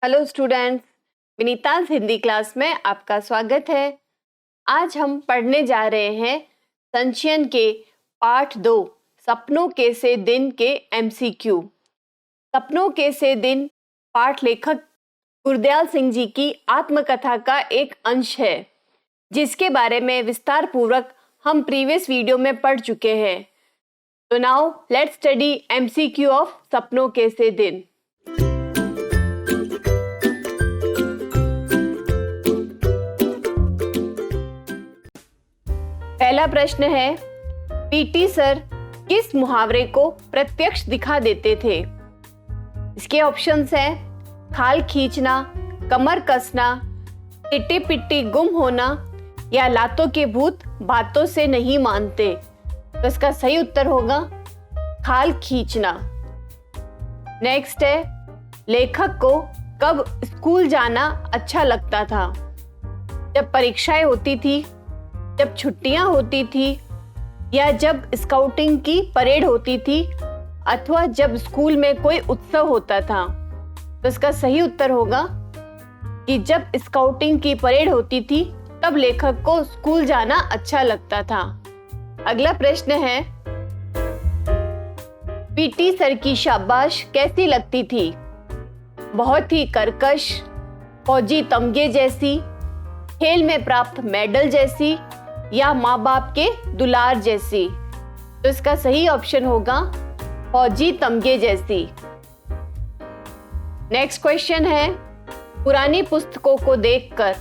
Hello students, Vinita's Hindi class में आपका स्वागत है। आज हम पढ़ने जा रहे हैं संचयन के पाठ 2 सपनों के से दिन के एमसीक्यू। सपनों के से दिन पाठ लेखक गुरदयाल सिंह जी की आत्मकथा का एक अंश है, जिसके बारे में विस्तार पूर्वक हम प्रीवियस वीडियो में पढ़ चुके हैं। तो now let's study MCQ of सपनों के से दिन। पहला प्रश्न है, पीटी सर किस मुहावरे को प्रत्यक्ष दिखा देते थे? इसके ऑप्शंस हैं खाल खींचना, कमर कसना, टिट्टी पिट्टी गुम होना या लातों के भूत बातों से नहीं मानते। तो इसका सही उत्तर होगा खाल खींचना। नेक्स्ट है, लेखक को कब स्कूल जाना अच्छा लगता था? जब परीक्षाएं होती थी, जब छुट्टियां होती थी या जब स्काउटिंग की परेड होती थी अथवा जब स्कूल में कोई उत्सव होता था। तो इसका सही उत्तर होगा कि जब स्काउटिंग की परेड होती थी तब लेखक को स्कूल जाना अच्छा लगता था। अगला प्रश्न है, पीटी सर की शाबाश कैसी लगती थी? बहुत ही कर्कश, फौजी तमगे जैसी, खेल में प्राप्त मेडल जैसी या माँ बाप के दुलार जैसी? तो इसका सही ऑप्शन होगा फौजी तमगे जैसी। नेक्स्ट क्वेश्चन है, पुरानी पुस्तकों को देखकर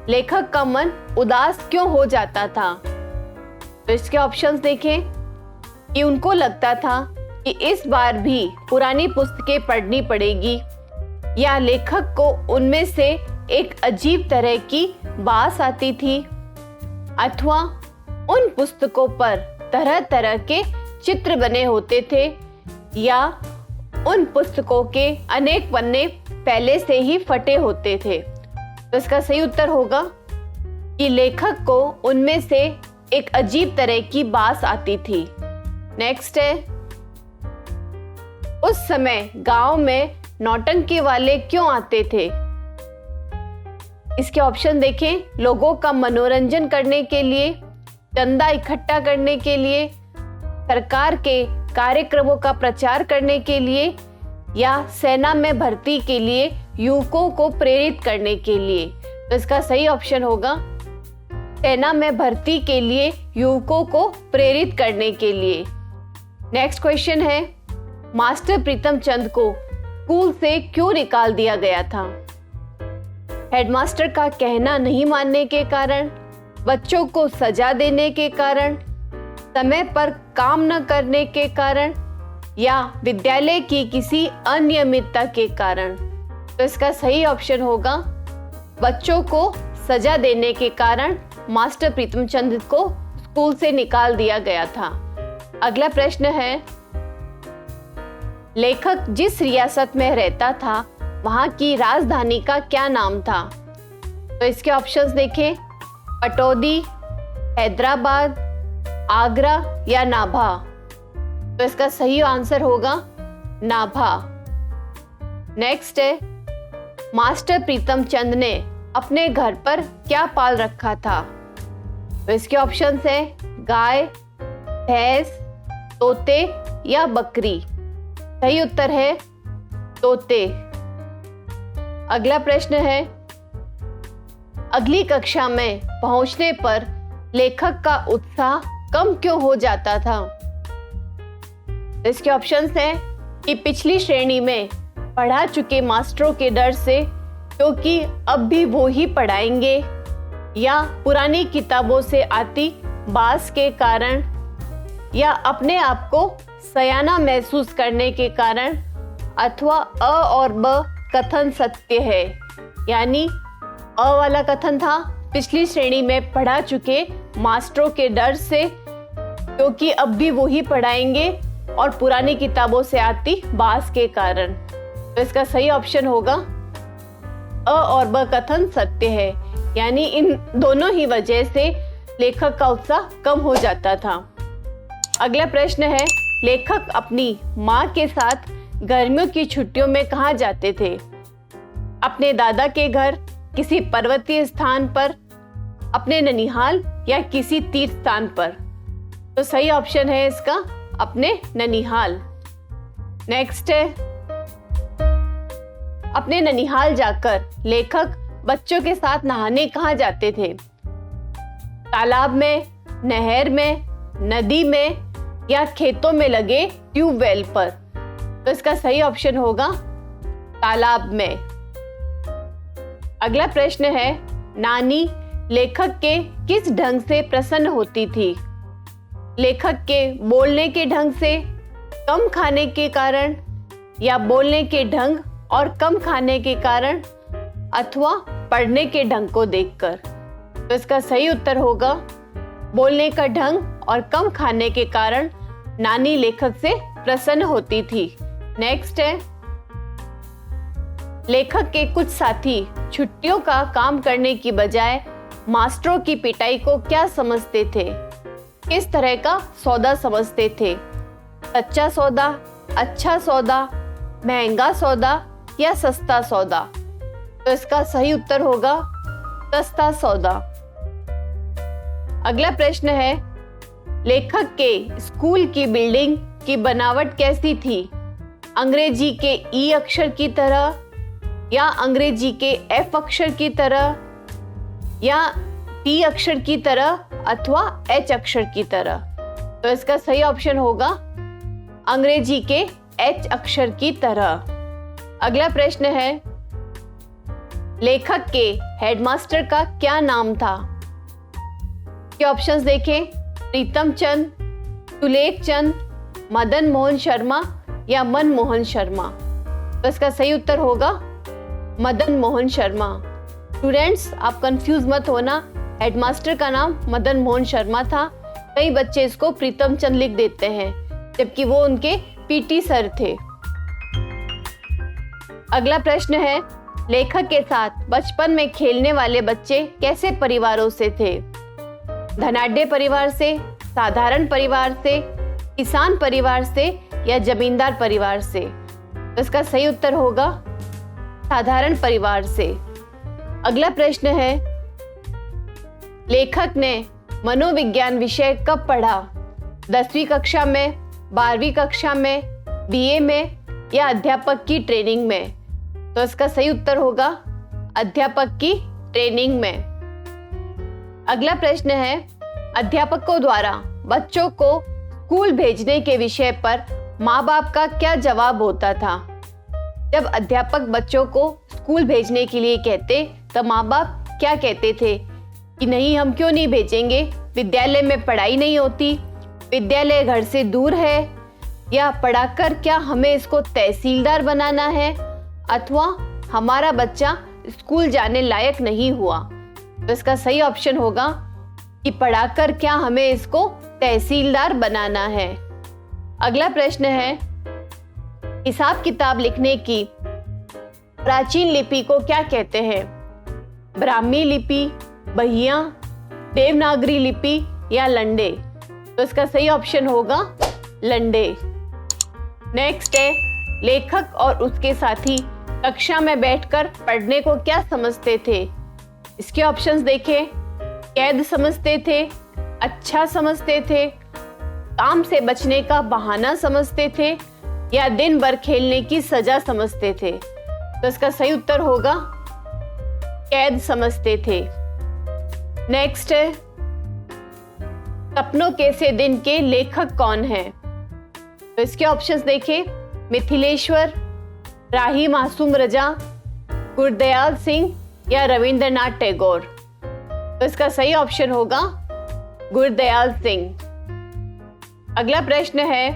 लेखक का मन उदास क्यों हो जाता था? तो इसके ऑप्शंस देखें कि उनको लगता था कि इस बार भी पुरानी पुस्तकें पढ़नी पड़ेगी या लेखक को उनमें से एक अजीब तरह की बास आती थी अथवा उन पुस्तकों पर तरह तरह के चित्र बने होते थे या उन पुस्तकों के अनेक पन्ने पहले से ही फटे होते थे। तो इसका सही उत्तर होगा कि लेखक को उनमें से एक अजीब तरह की बास आती थी। नेक्स्ट है, उस समय गांव में नौटंकी वाले क्यों आते थे? इसके ऑप्शन देखें, लोगों का मनोरंजन करने के लिए, चंदा इकट्ठा करने के लिए, सरकार के कार्यक्रमों का प्रचार करने के लिए या सेना में भर्ती के लिए युवकों को प्रेरित करने के लिए। तो इसका सही ऑप्शन होगा सेना में भर्ती के लिए युवकों को प्रेरित करने के लिए। नेक्स्ट क्वेश्चन है, मास्टर प्रीतम चंद को स्कूल से क्यों निकाल दिया गया था? हेडमास्टर का कहना नहीं मानने के कारण, बच्चों को सजा देने के कारण, समय पर काम न करने के कारण या विद्यालय की किसी अनियमितता के कारण? तो इसका सही ऑप्शन होगा बच्चों को सजा देने के कारण मास्टर प्रीतम चंद को स्कूल से निकाल दिया गया था। अगला प्रश्न है, लेखक जिस रियासत में रहता था वहां की राजधानी का क्या नाम था? तो इसके ऑप्शंस देखें, पटौदी, हैदराबाद, आगरा या नाभा? तो इसका सही आंसर होगा नाभा। नेक्स्ट है, मास्टर प्रीतम चंद ने अपने घर पर क्या पाल रखा था? तो इसके ऑप्शंस है गाय, भैंस, तोते या बकरी? सही उत्तर है तोते। अगला प्रश्न है, अगली कक्षा में पहुंचने पर लेखक का उत्साह कम क्यों हो जाता था? इसके ऑप्शंस हैं कि पिछली श्रेणी में पढ़ा चुके मास्टरों के डर से, क्योंकि अब भी वो ही पढ़ाएंगे, या पुरानी किताबों से आती बास के कारण, या अपने आप को सयाना महसूस करने के कारण, अथवा अ और ब कथन सत्य है। यानी अ वाला कथन था पिछली श्रेणी में पढ़ा चुके मास्टरों के डर से, क्योंकि अब भी वो ही पढ़ाएंगे, और पुरानी किताबों से आती बास के कारण। तो इसका सही ऑप्शन होगा अ और ब कथन सत्य है, यानी इन दोनों ही वजह से लेखक का उत्साह कम हो जाता था। अगला प्रश्न है, लेखक अपनी माँ के साथ गर्मियों की छुट्टियों में कहाँ जाते थे? अपने दादा के घर, किसी पर्वतीय स्थान पर, अपने ननिहाल या किसी तीर्थ स्थान पर। तो सही ऑप्शन है इसका अपने ननिहाल। नेक्स्ट है, अपने ननिहाल जाकर लेखक बच्चों के साथ नहाने कहाँ जाते थे? तालाब में, नहर में, नदी में या खेतों में लगे ट्यूबवेल पर। तो इसका सही ऑप्शन होगा तालाब में। अगला प्रश्न है, नानी लेखक के किस ढंग से प्रसन्न होती थी? लेखक के बोलने के ढंग से, कम खाने के कारण, या बोलने के ढंग और कम खाने के कारण, अथवा पढ़ने के ढंग को देखकर। तो इसका सही उत्तर होगा बोलने का ढंग और कम खाने के कारण नानी लेखक से प्रसन्न होती थी। नेक्स्ट है, लेखक के कुछ साथी छुट्टियों का काम करने की बजाय मास्टरों की पिटाई को क्या समझते थे? किस तरह का सौदा समझते थे? सच्चा सौदा, अच्छा सौदा, महंगा सौदा या सस्ता सौदा? तो इसका सही उत्तर होगा सस्ता सौदा। अगला प्रश्न है, लेखक के स्कूल की बिल्डिंग की बनावट कैसी थी? अंग्रेजी के ई अक्षर की तरह, या अंग्रेजी के एफ अक्षर की तरह, या टी अक्षर की तरह, अथवा एच अक्षर की तरह? तो इसका सही ऑप्शन होगा अंग्रेजी के एच अक्षर की तरह। अगला प्रश्न है, लेखक के हेडमास्टर का क्या नाम था? के ऑप्शंस देखें, प्रीतम चंद, सुलेख चंद, मदन मोहन शर्मा या मनमोहन शर्मा? तो इसका सही उत्तर होगा मदन मोहन शर्मा। स्टूडेंट्स, आप कंफ्यूज मत होना, हेडमास्टर का नाम मदन मोहन शर्मा था। कई बच्चे इसको प्रीतम चंद लिख देते हैं, जबकि वो उनके पीटी सर थे। अगला प्रश्न है, लेखक के साथ बचपन में खेलने वाले बच्चे कैसे परिवारों से थे? धनाढ्य परिवार से, साधारण परिवार से, किसान परिवार से या जमींदार परिवार से? तो इसका सही उत्तर होगा साधारण परिवार से। अगला प्रश्न है, लेखक ने मनोविज्ञान विषय कब पढ़ा? 10वीं कक्षा में, 12वीं कक्षा में, बीए में या अध्यापक की ट्रेनिंग में? तो इसका सही उत्तर होगा अध्यापक की ट्रेनिंग में। अगला प्रश्न है, अध्यापकों द्वारा बच्चों को स्कूल भेजने के विषय पर माँ बाप का क्या जवाब होता था? जब अध्यापक बच्चों को स्कूल भेजने के लिए कहते तो माँ बाप क्या कहते थे कि नहीं, हम क्यों नहीं भेजेंगे, विद्यालय में पढ़ाई नहीं होती, विद्यालय घर से दूर है, या पढ़ाकर क्या हमें इसको तहसीलदार बनाना है, अथवा हमारा बच्चा स्कूल जाने लायक नहीं हुआ? तो इसका सही ऑप्शन होगा कि पढ़ाकर क्या हमें इसको तहसीलदार बनाना है। अगला प्रश्न है, हिसाब किताब लिखने की प्राचीन लिपि को क्या कहते हैं? ब्राह्मी लिपि, बहिया, देवनागरी लिपि या लंडे? तो इसका सही ऑप्शन होगा लंडे। नेक्स्ट है, लेखक और उसके साथी कक्षा में बैठकर पढ़ने को क्या समझते थे? इसके ऑप्शंस देखें, कैद समझते थे, अच्छा समझते थे, काम से बचने का बहाना समझते थे, या दिन भर खेलने की सजा समझते थे? तो इसका सही उत्तर होगा कैद समझते थे। नेक्स्ट है, सपनों के से दिन के लेखक कौन है? तो इसके ऑप्शंस देखें, मिथिलेश्वर, राही मासूम रजा, गुरदयाल सिंह या रविंद्रनाथ टैगोर? तो इसका सही ऑप्शन होगा गुरदयाल सिंह। अगला प्रश्न है,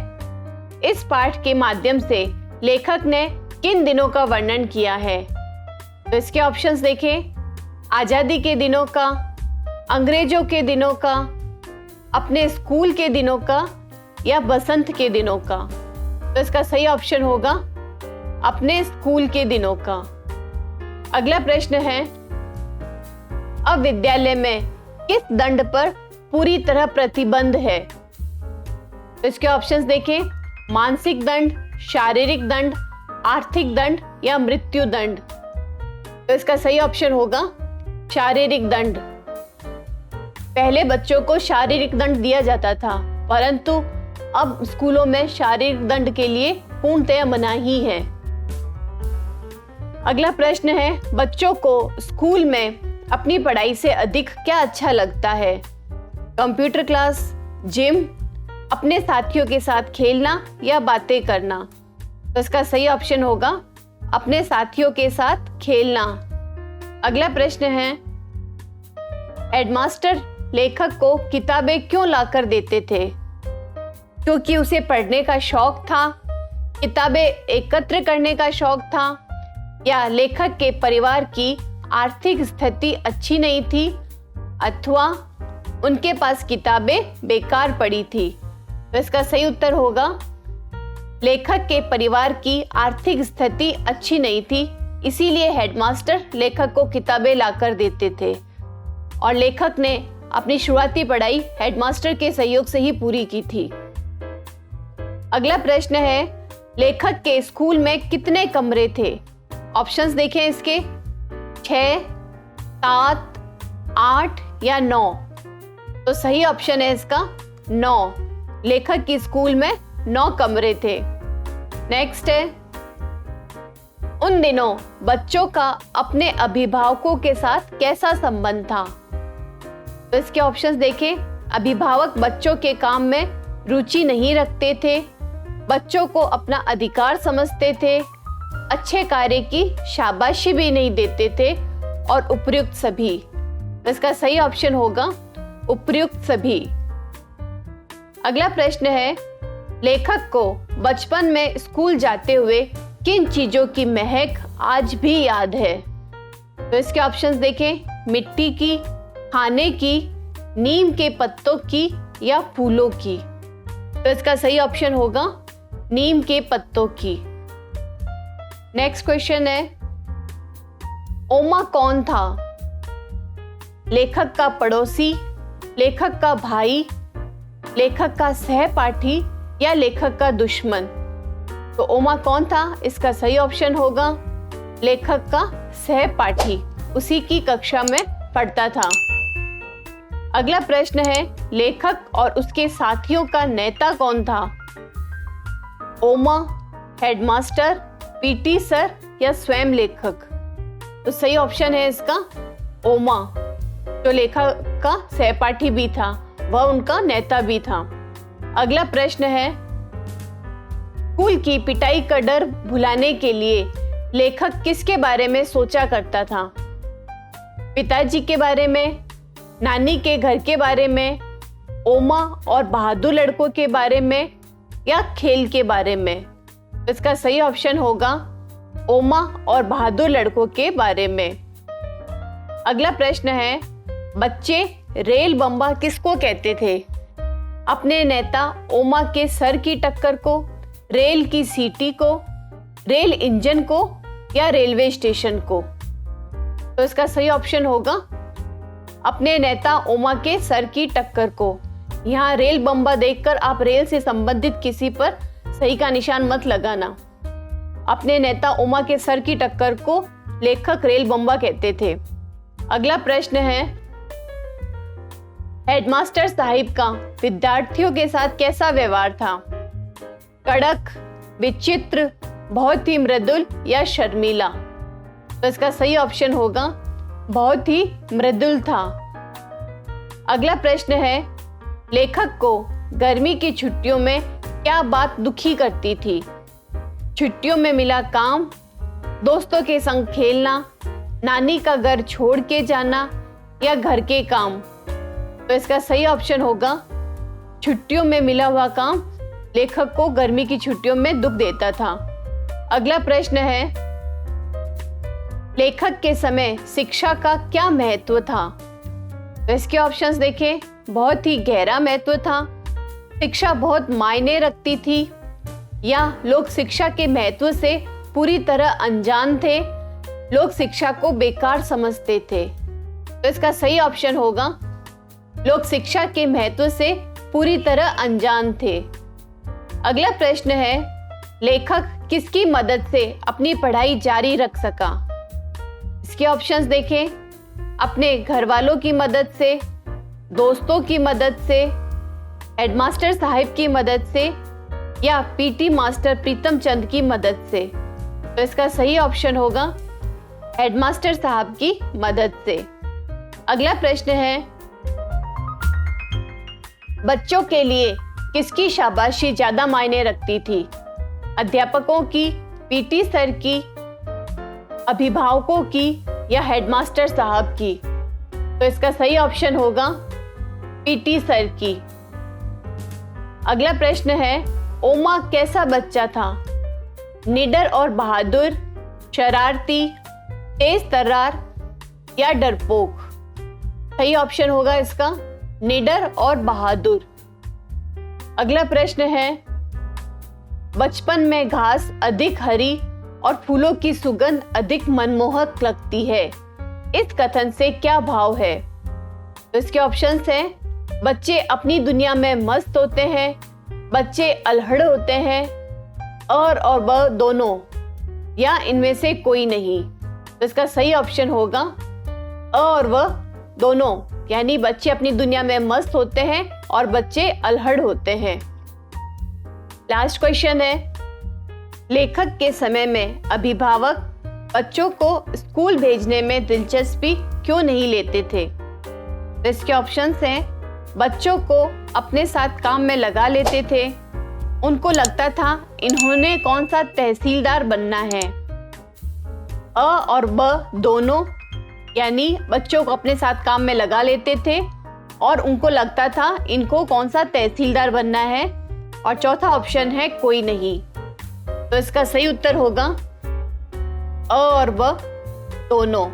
इस पाठ के माध्यम से लेखक ने किन दिनों का वर्णन किया है? तो इसके ऑप्शंस देखें, आजादी के दिनों का, अंग्रेजों के दिनों का, अपने स्कूल के दिनों का या बसंत के दिनों का? तो इसका सही ऑप्शन होगा अपने स्कूल के दिनों का। अगला प्रश्न है, अब विद्यालय में किस दंड पर पूरी तरह प्रतिबंध है? तो इसके ऑप्शंस देखें, मानसिक दंड, शारीरिक दंड, आर्थिक दंड या मृत्यु दंड? तो इसका सही ऑप्शन होगा शारीरिक दंड। पहले बच्चों को शारीरिक दंड दिया जाता था, परंतु अब स्कूलों में शारीरिक दंड के लिए पूर्णतया मनाही है। अगला प्रश्न है, बच्चों को स्कूल में अपनी पढ़ाई से अधिक क्या अच्छा लगता है? कंप्यूटर क्लास, जिम, अपने साथियों के साथ खेलना या बातें करना? तो इसका सही ऑप्शन होगा अपने साथियों के साथ खेलना। अगला प्रश्न है, हेडमास्टर लेखक को किताबें क्यों लाकर देते थे? क्योंकि उसे पढ़ने का शौक था, किताबें एकत्र करने का शौक था, या लेखक के परिवार की आर्थिक स्थिति अच्छी नहीं थी, अथवा उनके पास किताबें बेकार पड़ी थी? तो इसका सही उत्तर होगा लेखक के परिवार की आर्थिक स्थिति अच्छी नहीं थी, इसीलिए हेडमास्टर लेखक को किताबें लाकर देते थे, और लेखक ने अपनी शुरुआती पढ़ाई हेडमास्टर के सहयोग से ही पूरी की थी। अगला प्रश्न है, लेखक के स्कूल में कितने कमरे थे? ऑप्शंस देखें इसके, 6, 7, 8 या 9? तो सही ऑप्शन है इसका 9। लेखक की स्कूल में 9 कमरे थे। नेक्स्ट है, उन दिनों बच्चों का अपने अभिभावकों के साथ कैसा संबंध था? तो इसके ऑप्शंस देखें, अभिभावक बच्चों के काम में रुचि नहीं रखते थे, बच्चों को अपना अधिकार समझते थे, अच्छे कार्य की शाबाशी भी नहीं देते थे, और उपयुक्त सभी। तो इसका सही ऑप्शन होगा उपयुक्त सभी। अगला प्रश्न है, लेखक को बचपन में स्कूल जाते हुए किन चीजों की महक आज भी याद है? तो इसके ऑप्शंस देखें, मिट्टी की, खाने की, नीम के पत्तों की या फूलों की? तो इसका सही ऑप्शन होगा नीम के पत्तों की। नेक्स्ट क्वेश्चन है, ओमा कौन था? लेखक का पड़ोसी, लेखक का भाई, लेखक का सहपाठी या लेखक का दुश्मन? तो ओमा कौन था? इसका सही ऑप्शन होगा लेखक का सहपाठी, उसी की कक्षा में पढ़ता था। अगला प्रश्न है, लेखक और उसके साथियों का नेता कौन था? ओमा, हेडमास्टर, पीटी सर या स्वयं लेखक? तो सही ऑप्शन है इसका ओमा, जो लेखक का सहपाठी भी था, वह उनका नेता भी था। अगला प्रश्न है, स्कूल की पिटाई का डर भुलाने के लिए लेखक किसके बारे में सोचा करता था? पिताजी के बारे में, नानी के घर के बारे में, ओमा और बहादुर लड़कों के बारे में या खेल के बारे में? तो इसका सही ऑप्शन होगा ओमा और बहादुर लड़कों के बारे में। अगला प्रश्न है, बच्चे रेल बम्बा किसको कहते थे? अपने नेता ओमा के सर की टक्कर को, रेल की सीटी को, रेल इंजन को या रेलवे स्टेशन को? तो इसका सही ऑप्शन होगा अपने नेता ओमा के सर की टक्कर को। यहाँ रेल बम्बा देखकर आप रेल से संबंधित किसी पर सही का निशान मत लगाना। अपने नेता ओमा के सर की टक्कर को लेखक रेल बम्बा कहते थे। अगला प्रश्न है, हेडमास्टर साहिब का विद्यार्थियों के साथ कैसा व्यवहार था? कड़क, विचित्र, बहुत ही मृदुल या शर्मीला? तो इसका सही ऑप्शन होगा बहुत ही मृदुल था। अगला प्रश्न है, लेखक को गर्मी की छुट्टियों में क्या बात दुखी करती थी? छुट्टियों में मिला काम, दोस्तों के संग खेलना, नानी का घर छोड़ के जाना या घर के काम? तो इसका सही ऑप्शन होगा छुट्टियों में मिला हुआ काम लेखक को गर्मी की छुट्टियों में दुख देता था। अगला प्रश्न है, लेखक के समय शिक्षा का क्या महत्व था? तो इसके ऑप्शंस देखें, बहुत ही गहरा महत्व था, शिक्षा बहुत मायने रखती थी, या लोग शिक्षा के महत्व से पूरी तरह अनजान थे, लोग शिक्षा को बेकार समझते थे? तो इसका सही ऑप्शन होगा लोग शिक्षा के महत्व से पूरी तरह अनजान थे। अगला प्रश्न है, लेखक किसकी मदद से अपनी पढ़ाई जारी रख सका? इसके ऑप्शंस देखें। अपने घर वालों की मदद से, दोस्तों की मदद से, हेडमास्टर साहिब की मदद से या पीटी मास्टर प्रीतम चंद की मदद से। तो इसका सही ऑप्शन होगा हेडमास्टर साहब की मदद से। अगला प्रश्न है, बच्चों के लिए किसकी शाबाशी ज्यादा मायने रखती थी? अध्यापकों की, पीटी सर की, अभिभावकों की या हेडमास्टर साहब की? तो इसका सही ऑप्शन होगा पीटी सर की। अगला प्रश्न है, ओमा कैसा बच्चा था? निडर और बहादुर, शरारती, तेज तर्रार या डरपोक? सही ऑप्शन होगा इसका निडर और बहादुर। अगला प्रश्न है, बचपन में घास अधिक हरी और फूलों की सुगंध अधिक मनमोहक लगती है। इस कथन से क्या भाव है? तो इसके ऑप्शंस हैं, बच्चे अपनी दुनिया में मस्त होते हैं, बच्चे अल्हड़ होते हैं, और वह दोनों, या इनमें से कोई नहीं। तो इसका सही ऑप्शन होगा और वह दोनों, यानी बच्चे अपनी दुनिया में मस्त होते हैं और बच्चे अल्हड़ होते हैं। लास्ट क्वेश्चन है, लेखक के समय में अभिभावक बच्चों को स्कूल भेजने में दिलचस्पी क्यों नहीं लेते थे? तो इसके ऑप्शंस हैं, बच्चों को अपने साथ काम में लगा लेते थे, उनको लगता था इन्होंने कौन सा तहसीलदार बनना है, अ और ब दोनों, यानी बच्चों को अपने साथ काम में लगा लेते थे और उनको लगता था इनको कौन सा तहसीलदार बनना है, और चौथा ऑप्शन है कोई नहीं। तो इसका सही उत्तर होगा अ और ब दोनों।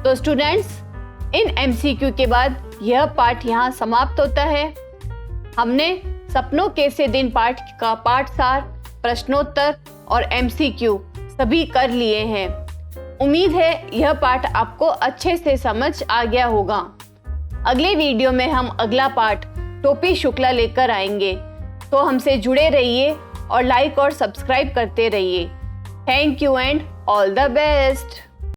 तो स्टूडेंट्स, इन एमसीक्यू के बाद यह पाठ यहाँ समाप्त होता है। हमने सपनों कैसे दिन पाठ का पाठसार, प्रश्नोत्तर और एमसीक्यू सभी कर लिए हैं। उम्मीद है यह पाठ आपको अच्छे से समझ आ गया होगा। अगले वीडियो में हम अगला पाठ टोपी शुक्ला लेकर आएंगे, तो हमसे जुड़े रहिए और लाइक और सब्सक्राइब करते रहिए। Thank you and all the best.